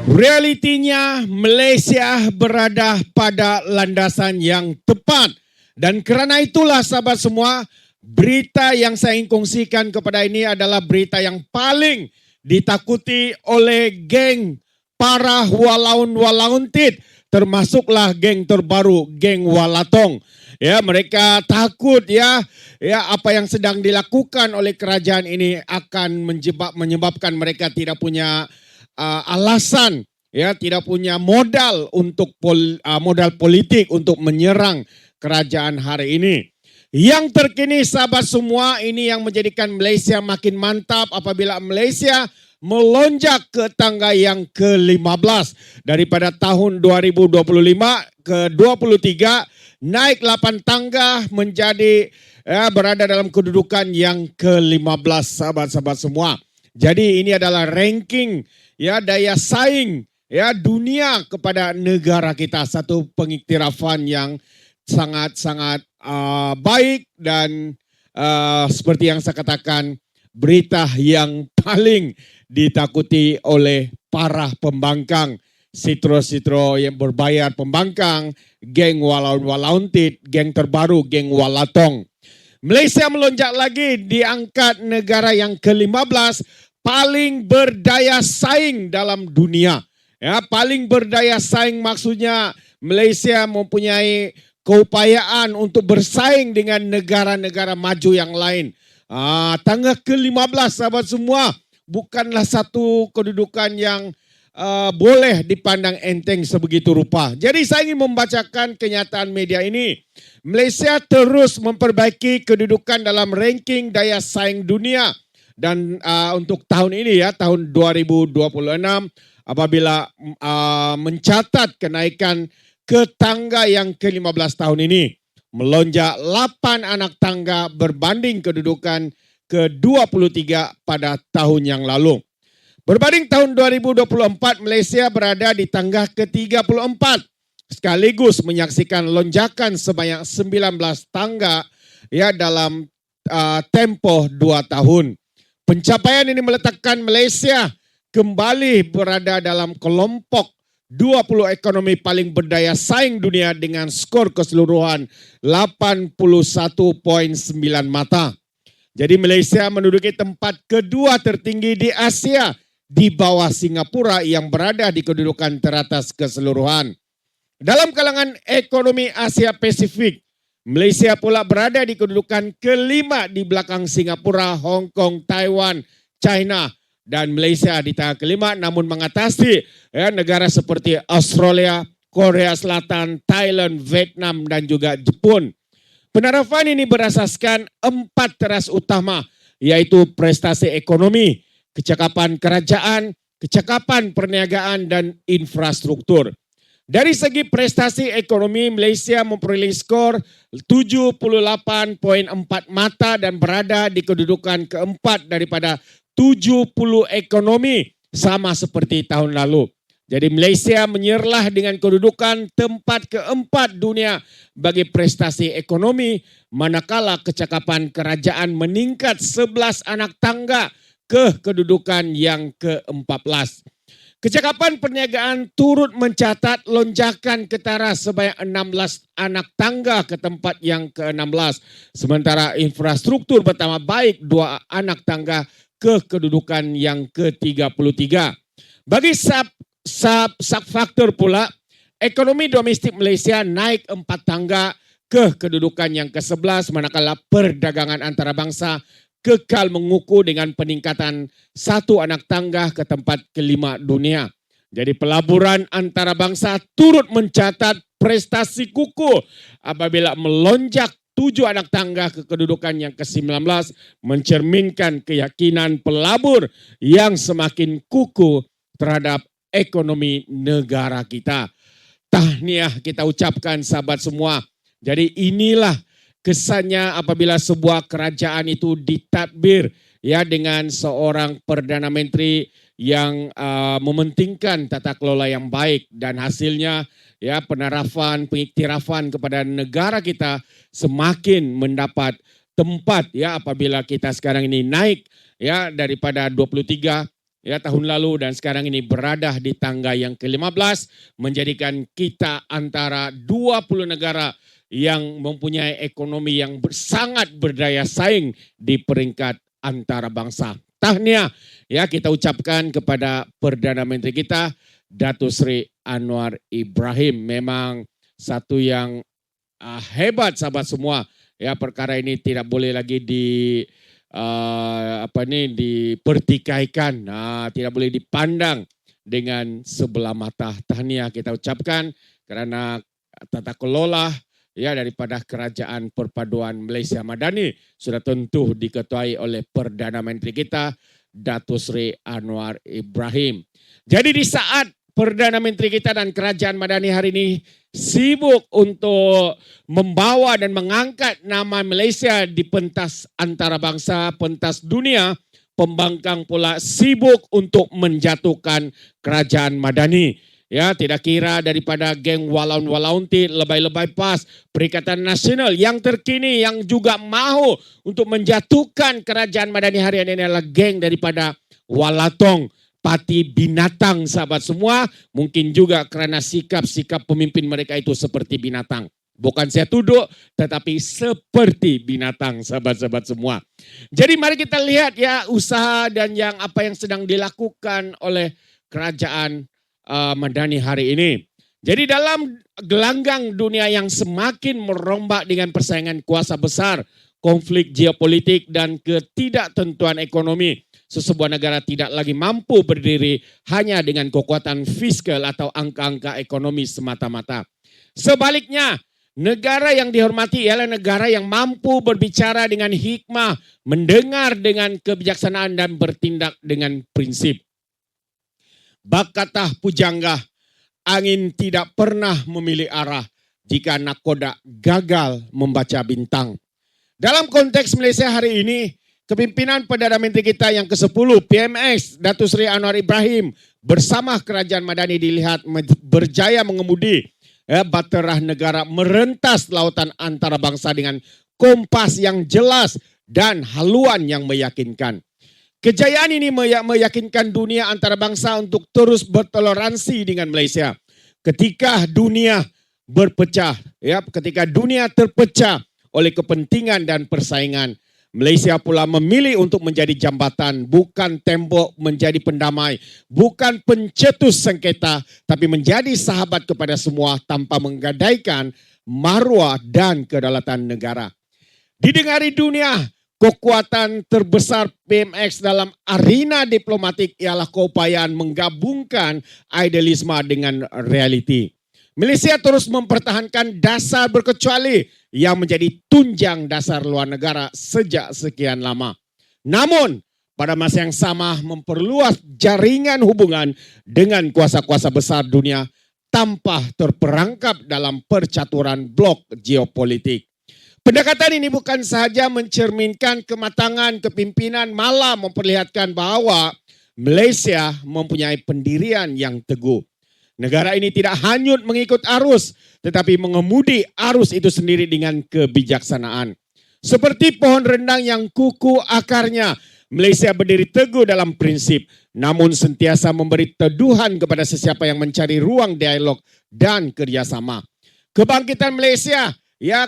Realitinya Malaysia berada pada landasan yang tepat. Dan kerana itulah sahabat semua, berita yang saya ingin kongsikan kepada ini adalah berita yang paling ditakuti oleh geng para walaun-walauntit, termasuklah geng terbaru, geng Walatong. Ya, mereka takut ya apa yang sedang dilakukan oleh kerajaan ini akan menyebabkan mereka tidak punya alasan, ya, tidak punya modal untuk modal politik untuk menyerang kerajaan hari ini. Yang terkini sahabat semua, ini yang menjadikan Malaysia makin mantap apabila Malaysia melonjak ke tangga yang ke-15 daripada tahun 2025 ke 23, naik 8 tangga menjadi berada dalam kedudukan yang ke-15 sahabat-sahabat semua. Jadi ini adalah ranking ya daya saing ya dunia kepada negara kita, satu pengiktirafan yang sangat-sangat baik dan seperti yang saya katakan, berita yang paling ditakuti oleh para pembangkang, sitro-sitro yang berbayar pembangkang, geng walaun-walauntit, geng terbaru, geng Walatong. Malaysia melonjak lagi diangkat negara yang ke-15 paling berdaya saing dalam dunia. Ya, paling berdaya saing maksudnya Malaysia mempunyai keupayaan untuk bersaing dengan negara-negara maju yang lain. Tangga ke-15 sahabat semua bukanlah satu kedudukan yang boleh dipandang enteng sebegitu rupa. Jadi saya ingin membacakan kenyataan media ini. Malaysia terus memperbaiki kedudukan dalam ranking daya saing dunia. Dan untuk tahun ini ya, tahun 2026 apabila mencatat kenaikan ke tangga yang ke-15 tahun ini. Melonjak 8 anak tangga berbanding kedudukan ke-23 pada tahun yang lalu. Berbanding tahun 2024, Malaysia berada di tangga ke-34 sekaligus menyaksikan lonjakan sebanyak 19 tangga ya dalam tempoh 2 tahun. Pencapaian ini meletakkan Malaysia kembali berada dalam kelompok 20 ekonomi paling berdaya saing dunia dengan skor keseluruhan 81.9 mata. Jadi Malaysia menduduki tempat kedua tertinggi di Asia di bawah Singapura yang berada di kedudukan teratas keseluruhan. Dalam kalangan ekonomi Asia Pasifik, Malaysia pula berada di kedudukan kelima di belakang Singapura, Hong Kong, Taiwan, China. Dan Malaysia di tangga kelima namun mengatasi negara seperti Australia, Korea Selatan, Thailand, Vietnam dan juga Jepun. Penerapan ini berasaskan 4 teras utama, yaitu prestasi ekonomi, kecakapan kerajaan, kecakapan perniagaan dan infrastruktur. Dari segi prestasi ekonomi, Malaysia memperoleh skor 78.4 mata dan berada di kedudukan keempat daripada 70 ekonomi sama seperti tahun lalu. Jadi Malaysia menyerlah dengan kedudukan tempat keempat dunia bagi prestasi ekonomi, manakala kecakapan kerajaan meningkat 11 anak tangga ke kedudukan yang ke-14. Kecakapan perniagaan turut mencatat lonjakan ketara sebanyak 16 anak tangga ke tempat yang ke-16. Sementara infrastruktur bertambah baik 2 anak tangga ke kedudukan yang ke-33. Bagi sub-faktor pula, ekonomi domestik Malaysia naik 4 tangga ke kedudukan yang ke-11, manakala perdagangan antarabangsa kekal mengukuh dengan peningkatan 1 anak tangga ke tempat ke-5 dunia. Jadi pelaburan antarabangsa turut mencatat prestasi kukuh apabila melonjak 7 anak tangga ke kedudukan yang ke-19, mencerminkan keyakinan pelabur yang semakin kukuh terhadap ekonomi negara kita. Tahniah kita ucapkan sahabat semua. Jadi inilah kesannya apabila sebuah kerajaan itu ditadbir ya dengan seorang Perdana Menteri yang mementingkan tata kelola yang baik, dan hasilnya ya penarafan, pengiktirafan kepada negara kita semakin mendapat tempat ya apabila kita sekarang ini naik ya daripada 23 ya tahun lalu dan sekarang ini berada di tangga yang ke-15, menjadikan kita antara 20 negara yang mempunyai ekonomi yang sangat berdaya saing di peringkat antarabangsa. Tahniah ya kita ucapkan kepada Perdana Menteri kita, Datuk Seri Anwar Ibrahim. Memang satu yang hebat sahabat semua. Ya, perkara ini tidak boleh lagi dipertikaikan, tidak boleh dipandang dengan sebelah mata. Tahniah kita ucapkan karena tata kelola ya daripada Kerajaan Perpaduan Malaysia Madani sudah tentu diketuai oleh Perdana Menteri kita, Datuk Seri Anwar Ibrahim. Jadi di saat Perdana Menteri kita dan Kerajaan Madani hari ini sibuk untuk membawa dan mengangkat nama Malaysia di pentas antarabangsa, pentas dunia, pembangkang pula sibuk untuk menjatuhkan Kerajaan Madani. Ya, tidak kira daripada geng walaun-walaunti, lebay-lebay pas, Perikatan Nasional yang terkini yang juga mahu untuk menjatuhkan Kerajaan Madani hari ini adalah geng daripada Walatong, Parti binatang sahabat semua, mungkin juga karena sikap-sikap pemimpin mereka itu seperti binatang. Bukan saya tuduh, tetapi seperti binatang sahabat-sahabat semua. Jadi mari kita lihat ya usaha dan yang apa yang sedang dilakukan oleh Kerajaan Madani hari ini. Jadi dalam gelanggang dunia yang semakin merombak dengan persaingan kuasa besar, konflik geopolitik dan ketidaktentuan ekonomi, sesebuah negara tidak lagi mampu berdiri hanya dengan kekuatan fiskal atau angka-angka ekonomi semata-mata. Sebaliknya, negara yang dihormati ialah negara yang mampu berbicara dengan hikmah, mendengar dengan kebijaksanaan dan bertindak dengan prinsip. Bak kata pujangga, angin tidak pernah memilih arah jika nakoda gagal membaca bintang. Dalam konteks Malaysia hari ini, kepimpinan Perdana Menteri kita yang ke-10, PMX, Datuk Seri Anwar Ibrahim bersama Kerajaan Madani dilihat berjaya mengemudi bahtera negara merentas lautan antarabangsa dengan kompas yang jelas dan haluan yang meyakinkan. Kejayaan ini meyakinkan dunia antarabangsa untuk terus bertoleransi dengan Malaysia. Ketika dunia berpecah, ya, ketika dunia terpecah oleh kepentingan dan persaingan, Malaysia pula memilih untuk menjadi jambatan, bukan tembok menjadi pendamai, bukan pencetus sengketa, tapi menjadi sahabat kepada semua tanpa menggadaikan maruah dan kedaulatan negara. Didengari dunia, kekuatan terbesar PMX dalam arena diplomatik ialah keupayaan menggabungkan idealisme dengan realiti. Malaysia terus mempertahankan dasar berkecuali yang menjadi tunjang dasar luar negara sejak sekian lama. Namun, pada masa yang sama memperluas jaringan hubungan dengan kuasa-kuasa besar dunia tanpa terperangkap dalam percaturan blok geopolitik. Pendekatan ini bukan sahaja mencerminkan kematangan kepimpinan, malah memperlihatkan bahawa Malaysia mempunyai pendirian yang teguh. Negara ini tidak hanyut mengikut arus, tetapi mengemudi arus itu sendiri dengan kebijaksanaan. Seperti pohon rendang yang kukuh akarnya, Malaysia berdiri teguh dalam prinsip, namun sentiasa memberi teduhan kepada sesiapa yang mencari ruang dialog dan kerjasama. Kebangkitan Malaysia, ya,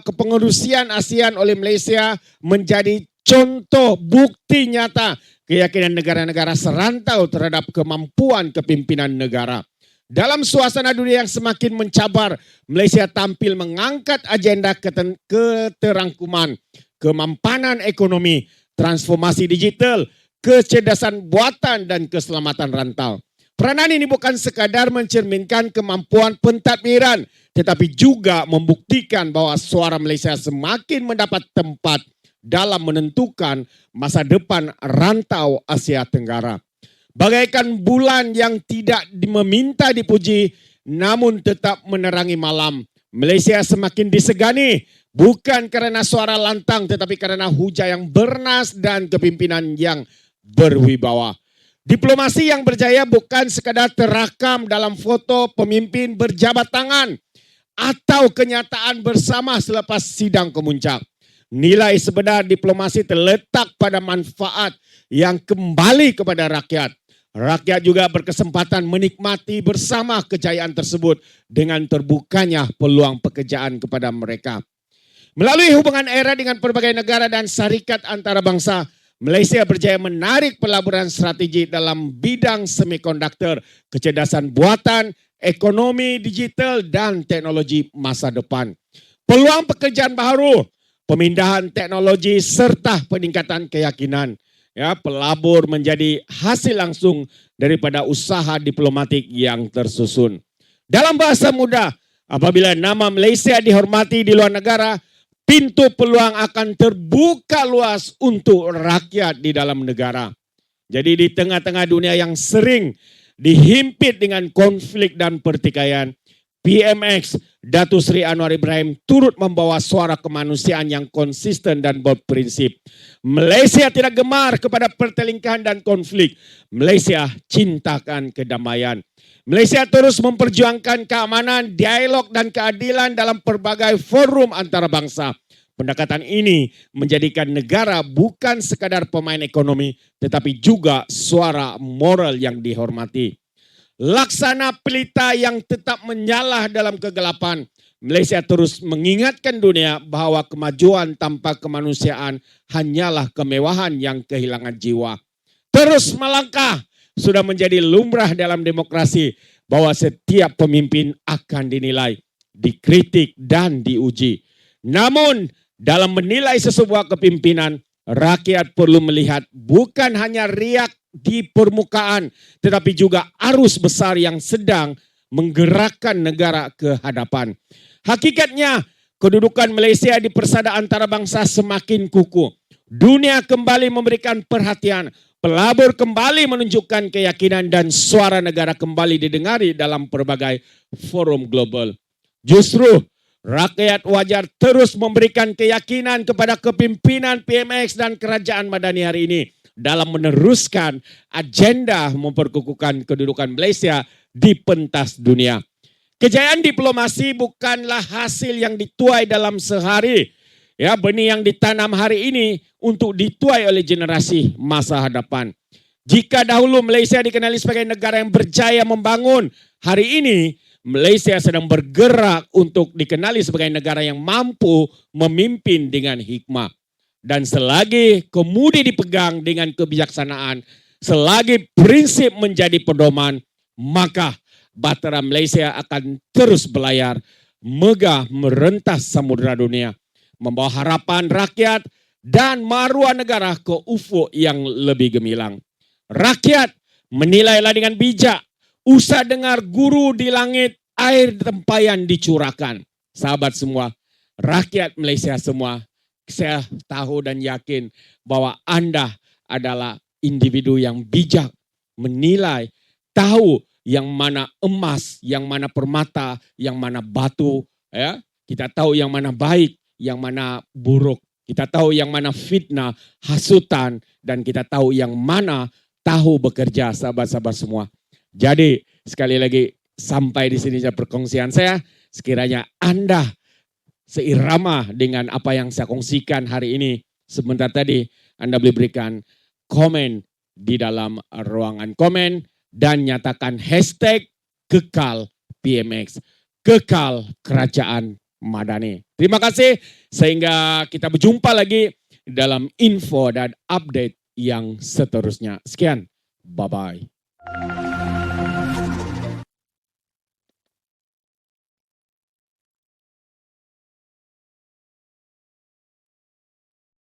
kepengerusian ASEAN oleh Malaysia menjadi contoh bukti nyata keyakinan negara-negara serantau terhadap kemampuan kepimpinan negara. Dalam suasana dunia yang semakin mencabar, Malaysia tampil mengangkat agenda keterangkuman, kemampanan ekonomi, transformasi digital, kecerdasan buatan dan keselamatan rantau. Peranan ini bukan sekadar mencerminkan kemampuan pentadbiran, tetapi juga membuktikan bahwa suara Malaysia semakin mendapat tempat dalam menentukan masa depan rantau Asia Tenggara. Bagaikan bulan yang tidak meminta dipuji, namun tetap menerangi malam, Malaysia semakin disegani, bukan karena suara lantang, tetapi karena hujah yang bernas dan kepimpinan yang berwibawa. Diplomasi yang berjaya bukan sekadar terakam dalam foto pemimpin berjabat tangan atau kenyataan bersama selepas sidang kemuncak. Nilai sebenar diplomasi terletak pada manfaat yang kembali kepada rakyat. Rakyat juga berkesempatan menikmati bersama kejayaan tersebut dengan terbukanya peluang pekerjaan kepada mereka. Melalui hubungan erat dengan berbagai negara dan syarikat antarabangsa, Malaysia berjaya menarik pelaburan strategi dalam bidang semikonduktor, kecerdasan buatan, ekonomi digital dan teknologi masa depan. Peluang pekerjaan baru, pemindahan teknologi serta peningkatan keyakinan. Ya, pelabur menjadi hasil langsung daripada usaha diplomatik yang tersusun. Dalam bahasa mudah, apabila nama Malaysia dihormati di luar negara, pintu peluang akan terbuka luas untuk rakyat di dalam negara. Jadi di tengah-tengah dunia yang sering dihimpit dengan konflik dan pertikaian, PMX Datuk Seri Anwar Ibrahim turut membawa suara kemanusiaan yang konsisten dan berprinsip. Malaysia tidak gemar kepada pertelingkahan dan konflik. Malaysia cintakan kedamaian. Malaysia terus memperjuangkan keamanan, dialog dan keadilan dalam pelbagai forum antarabangsa. Pendekatan ini menjadikan negara bukan sekadar pemain ekonomi, tetapi juga suara moral yang dihormati. Laksana pelita yang tetap menyala dalam kegelapan, Malaysia terus mengingatkan dunia bahawa kemajuan tanpa kemanusiaan hanyalah kemewahan yang kehilangan jiwa. Terus melangkah sudah menjadi lumrah dalam demokrasi bahwa setiap pemimpin akan dinilai, dikritik dan diuji. Namun dalam menilai sesebuah kepimpinan, rakyat perlu melihat bukan hanya riak di permukaan, tetapi juga arus besar yang sedang menggerakkan negara ke hadapan. Hakikatnya, kedudukan Malaysia di persada antarabangsa semakin kukuh. Dunia kembali memberikan perhatian, pelabur kembali menunjukkan keyakinan dan suara negara kembali didengari dalam berbagai forum global. Justru, rakyat wajar terus memberikan keyakinan kepada kepimpinan PMX dan kerajaan Madani hari ini dalam meneruskan agenda memperkukuhkan kedudukan Malaysia di pentas dunia. Kejayaan diplomasi bukanlah hasil yang dituai dalam sehari. Ya, benih yang ditanam hari ini untuk dituai oleh generasi masa hadapan. Jika dahulu Malaysia dikenali sebagai negara yang berjaya membangun, hari ini Malaysia sedang bergerak untuk dikenali sebagai negara yang mampu memimpin dengan hikmah. Dan selagi kemudi dipegang dengan kebijaksanaan, selagi prinsip menjadi pedoman, maka bahtera Malaysia akan terus berlayar, megah merentas samudera dunia, membawa harapan rakyat dan maruah negara ke ufuk yang lebih gemilang. Rakyat menilailah dengan bijak, usah dengar guru di langit, air tempayan dicurahkan. Sahabat semua, rakyat Malaysia semua, saya tahu dan yakin bahwa Anda adalah individu yang bijak, menilai, tahu yang mana emas, yang mana permata, yang mana batu. Ya, kita tahu yang mana baik, yang mana buruk. Kita tahu yang mana fitnah, hasutan, dan kita tahu yang mana tahu bekerja, sahabat-sahabat semua. Jadi sekali lagi sampai di sini perkongsian saya, sekiranya Anda seirama dengan apa yang saya kongsikan hari ini. Sebentar tadi Anda boleh berikan komen di dalam ruangan komen dan nyatakan hashtag kekal PMX, kekal kerajaan Madani. Terima kasih, sehingga kita berjumpa lagi dalam info dan update yang seterusnya. Sekian, bye-bye.